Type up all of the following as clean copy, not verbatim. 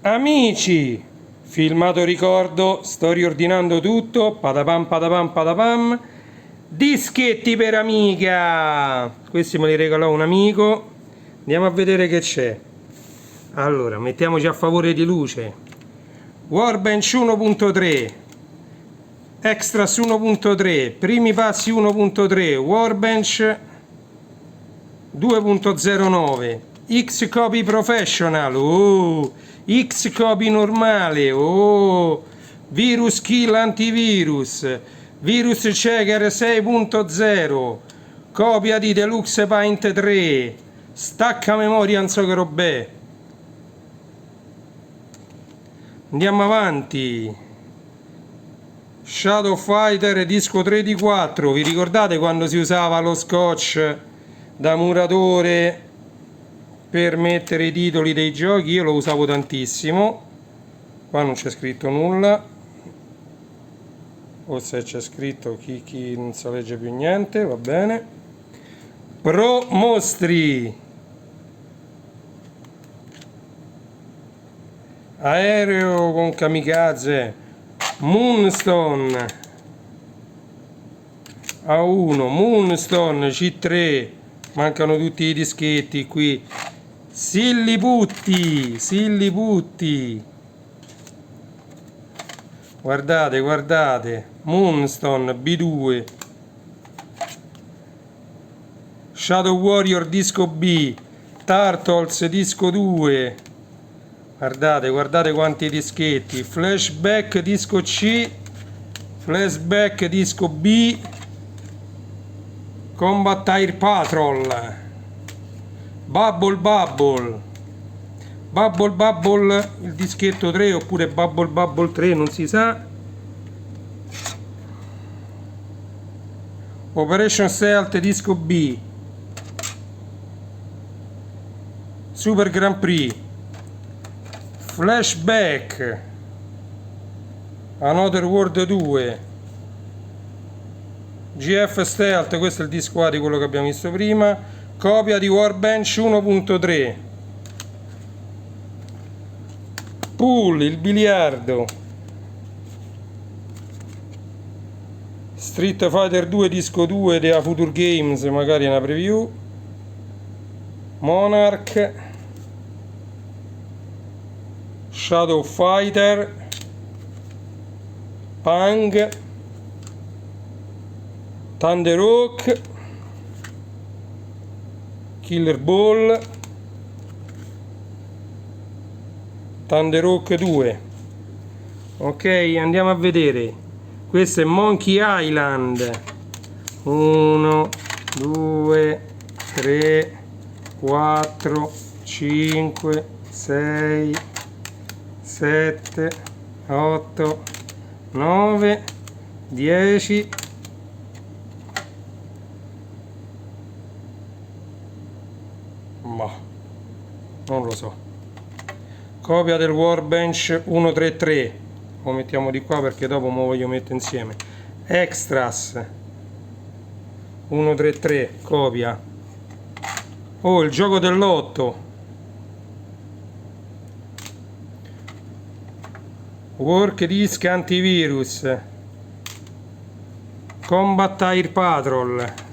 Amici, filmato ricordo, sto riordinando tutto, patapam patapam patapam, dischetti per amica, questi me li regalò un amico, andiamo a vedere che c'è. Allora, mettiamoci a favore di luce, Workbench 1.3, Extras 1.3, primi passi 1.3, Workbench 2.09, Xcopy Professional, Xcopy normale, Virus Kill Antivirus, Virus Checker 6.0, copia di Deluxe Paint 3, stacca memoria non so che robè. Andiamo avanti. Shadow Fighter disco 3 di 4, vi ricordate quando si usava lo scotch da muratore per mettere i titoli dei giochi? Io lo usavo tantissimo. Qua non c'è scritto nulla, o se c'è scritto chi non si legge più niente, va bene. Pro Mostri, aereo con kamikaze, Moonstone A1, Moonstone C3, mancano tutti i dischetti qui. Silliputti, guardate, guardate, Moonstone B2, Shadow Warrior disco B, Turtles disco 2, guardate, guardate quanti dischetti, Flashback disco C, Flashback disco B, Combat Air Patrol, Bubble il dischetto 3 oppure Bubble 3 non si sa, Operation Stealth disco B, Super Grand Prix, Flashback, Another World 2, GF Stealth, questo è il disco A di quello che abbiamo visto prima, copia di Workbench 1.3, Pool, il biliardo, Street Fighter 2 disco 2 della Future Games, magari una preview, Monarch, Shadow Fighter, Pang, Thunder Hawk, Killer Ball, Thunder Hawk 2. Ok, andiamo a vedere. Questo è Monkey Island. 1, 2, 3, 4, 5, 6, 7, 8, 9, 10. Ma non lo so. Copia del Workbench 133, lo mettiamo di qua perché dopo me lo voglio mettere insieme. Extras 133, copia. Il gioco dell'otto, Work Disk Antivirus, Combat Air Patrol,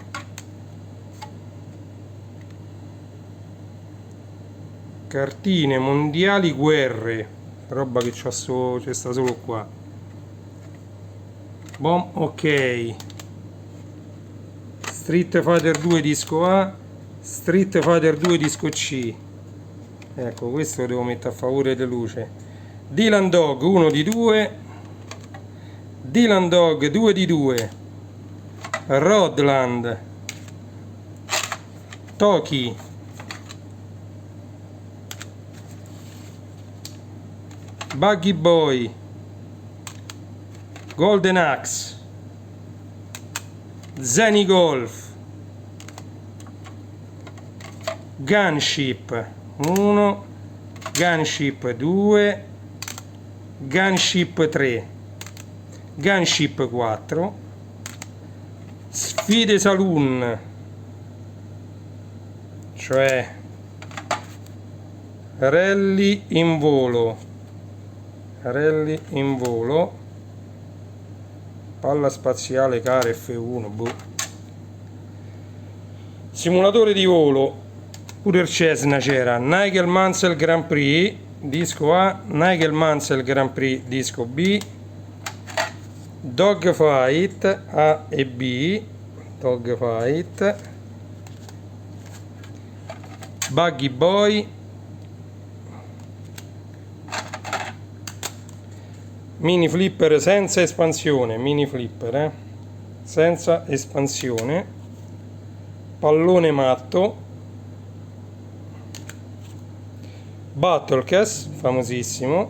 cartine mondiali guerre, roba che c'è sta solo qua. Bom, ok. Street Fighter 2 disco A, Street Fighter 2 disco C. Ecco, questo lo devo mettere a favore della luce. Dylan Dog 1 di 2, Dylan Dog 2 di 2, Rodland, Toki, Buggy Boy, Golden Axe, Zeni Golf, Gunship 1, Gunship 2, Gunship 3, Gunship 4, Sfide Saloon, cioè rally in volo, Rally in volo, palla spaziale cara F1, boh. Simulatore di volo, pure il Cessna c'era, Nigel Mansell Grand Prix, disco A, Nigel Mansell Grand Prix, disco B, Dogfight A e B, Dogfight, Buggy Boy, mini flipper senza espansione, mini flipper senza espansione, pallone matto, Battlecast, famosissimo,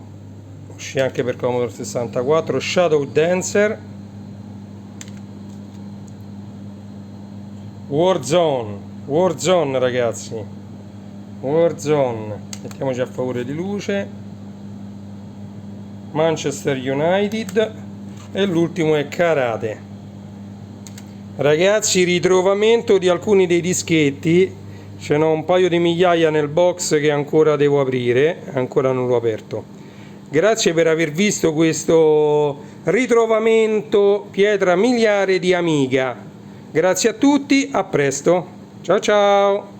uscì anche per Commodore 64, Shadow Dancer, Warzone ragazzi, Warzone, mettiamoci a favore di luce, Manchester United e l'ultimo è Karate. Ragazzi, ritrovamento di alcuni dei dischetti, ce n'ho un paio di migliaia nel box che ancora devo aprire, ancora non l'ho aperto. Grazie per aver visto questo ritrovamento pietra miliare di Amiga. Grazie a tutti, a presto, ciao ciao!